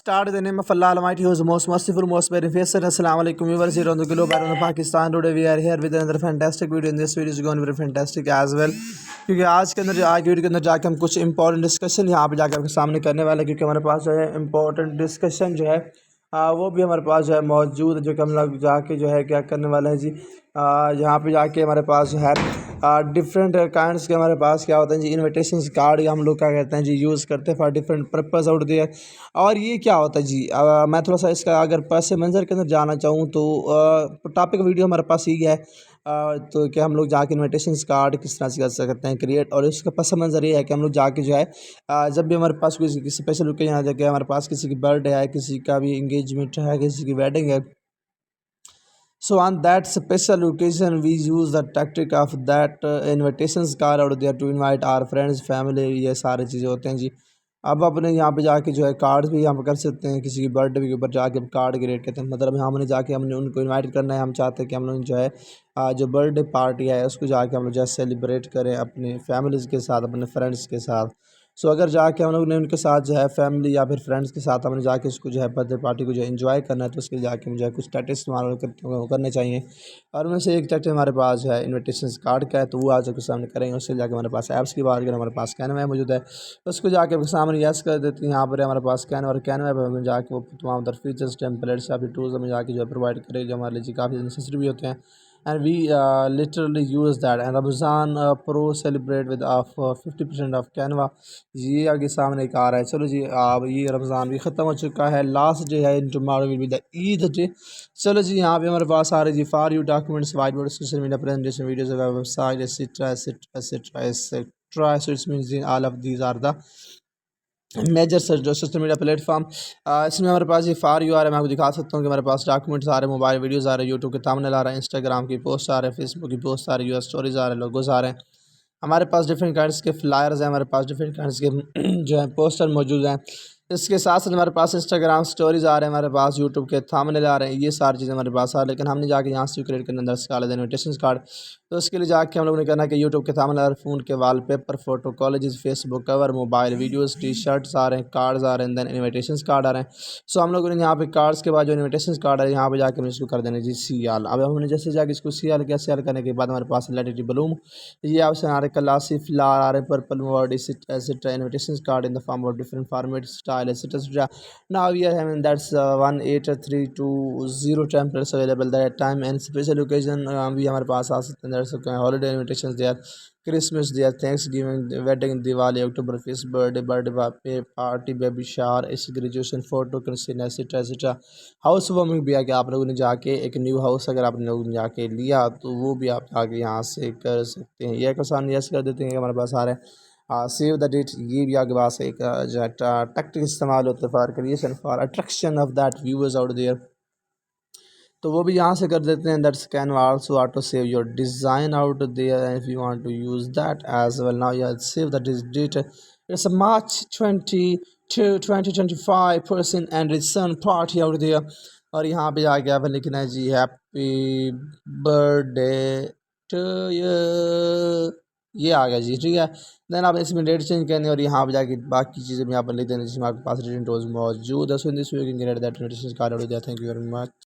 start in the name of Allah Almighty, who is most merciful, most beneficent. Assalamu alaikum viewers here on the globe and on Pakistan. Today we are here with another fantastic video. In this video is going to be very fantastic as well, क्योंकि आज के अंदर आज video के अंदर जाके हम कुछ इंपॉर्टेंट डिस्कशन यहाँ पे जाकर आपके सामने करने वाले हैं, क्योंकि हमारे पास जो है इंपॉर्टेंट डिस्कशन जो है वो भी हमारे पास जो है मौजूद है, जो कि हम लोग जाके जो है क्या करने वाले हैं जी। यहाँ पे जाके हमारे पास जो है डिफरेंट काइंड्स के हमारे पास क्या होता है जी, इनविटेशन कार्ड हम लोग क्या कहते हैं जी, यूज़ करते हैं for different purpose out there. और ये क्या होता है जी, मैं थोड़ा सा इसका अगर पस मंज़र के अंदर जाना चाहूँ तो टॉपिक वीडियो हमारे पास ही है। तो क्या हम लोग जाके इनविटेशन कार्ड किस तरह से कर सकते हैं क्रिएट, और इसका पस मंज़र ये है कि हम लोग जाके जो है जब भी हमारे पास कोई स्पेशल ओकेजन आ जाए, हमारे पास किसी की बर्थडे है, किसी का भी इंगेजमेंट है, किसी की वेडिंग है, so on that special occasion we use the tactic of that invitations card out there to invite our friends family। ये सारी चीज़ें होते हैं जी। अब अपने यहाँ पे जाके जो है कार्ड्स भी यहाँ पर कर सकते हैं, किसी की बर्थडे के ऊपर जाके कार्ड क्रिएट करते हैं, मतलब हमने जाके हमने उनको इनवाइट करना है। हम चाहते हैं कि हम लोग जो है जो बर्थडे पार्टी है उसको जाके हम लोग जो है सेलिब्रेट करें अपने फैमिलीज़ के साथ, अपने फ्रेंड्स के साथ। सो अगर जाके हम लोग ने उनके साथ जो है फैमिली या फिर फ्रेंड्स के साथ हमने जाके उसको जो है बर्थडे पार्टी को जो है एंजॉय करना है, तो उसके लिए जाके मुझे कुछ टैक्टिक्स इस्तेमाल करने चाहिए। और उनमें से एक टैक्टिक हमारे पास जो है इन्विटेशन कार्ड का है, तो वो आज आपके सामने करेंगे। उससे जाके हमारे पास ऐप्स की बात करें, हमारे पास कैनवा मौजूद है, तो उसको जाके आपके सामने यस कर देते हैं। यहाँ पर हमारे पास कैनवा, और कैनवा पर हमें जाके वो तमाम तरह फीचर्स टेम्पलेट्स या फिर टूल्स हमें जाके जो है प्रोवाइड करें, जो हमारे लिए काफ़ी नेसेसरी भी होते हैं। and we literally use that, and Ramzan Pro celebrate with 50% of Canva। ये आगे सामने एक आ रहा है। चलो जी, अब ये रमज़ान भी ख़त्म हो चुका है, लास्ट डे है, tomorrow will be the Eid day. चलो जी, यहाँ पे हमारे पास आ रहे जी for you documents, white board, social media presentation, videos, website etcetera etcetera etcetera etcetera. So it's means all of these are the major sir जो सोशल मीडिया प्लेटफॉर्म। इसमें हमारे पास ये फार यू आ रहा है, मैं आपको दिखा सकता हूँ कि हमारे पास डॉक्यूमेंट्स आ रहे हैं, मोबाइल वीडियोज़ आ रहे हैं, यूट्यूब के थंबनेल आ रहे हैं, इंस्टाग्राम की पोस्ट आ रहे हैं, फेसबुक की पोस्ट आ रही है, यूएस स्टोरीज़ आ रहे हैं, लोगोज़ आ रहे हैं। हमारे पास डिफरेंट काइंड्स के फ्लायर्स हैं, हमारे पास डिफरेंट काइंड्स के जो है पोस्टर मौजूद हैं। इसके साथ साथ हमारे पास इंस्टाग्राम स्टोरीज़ आ रहे हैं, हमारे पास यूट्यूब के थंबनेल आ रहे हैं, ये सारी चीज़ें हमारे पास आ रही हैं। लेकिन हमने जाके यहाँ से क्रिएट करने अंदर डाल इन्विटेशन कार्ड, तो उसके लिए जाके हम लोगों ने करना है कि यूट्यूब के थंबनेल, फ़ोन के wallpaper, photo, collages, facebook cover, mobile videos, T shirts आ रहे हैं, कार्ड्स आ रहे हैं, देन इन्विटेशन कार्ड आ रहे हैं। सो हम लोगों ने यहाँ पे कार्ड्स के बाद जो इन्विटेशन कार्ड है, यहाँ पे जाके हम इसको कर देना जी CL। अब हमने जैसे जाके इसको CL किया, CL करने के बाद हमारे पास लेटेटी बलूम, ये ऑप्शन आ रहे, क्लासी फ्लावर आ रहे, purple word etcetera, invitation card in the form of different format style etcetera. Now we are having that's 18320 templates available that time, and special occasion भी हमारे पास आ सकते हैं। there's holiday invitations there, Christmas there, Thanksgiving, wedding, Diwali, October Fest, birthday party, baby shower, इस graduation photo, consent etc etc। House warming भी आके आप लोगों ने जाके एक न्यू हाउस अगर आप लोगों ने जाके लिया, तो वो भी आप आगे यहाँ से कर सकते हैं। ये आसान यस कर देते हैं कि हमारे पास आ रहे हैं सेव द डेट, ये भी आगे पास एक जो है टैक्टिक इस्तेमाल होता है for creation for attraction of that viewers out there, तो वो भी यहाँ से कर देते हैं। That's can also auto save your design out there if you want to use that as well. Now you save the date, it's March 2025 person and reason party out there, और यहाँ पे जाके आप लिखना है जी हैप्पी बर्थडे टू यू, ये आ गया जी, ठीक है। देन आप इसमें डेट चेंज करनी है, और यहाँ पे जाके बाकी चीज़ें भी यहाँ पर लिख देना जिसमें आपके पास रिटन टोज मौजूद है। So in this way you can get that notification card out there. Thank you very much.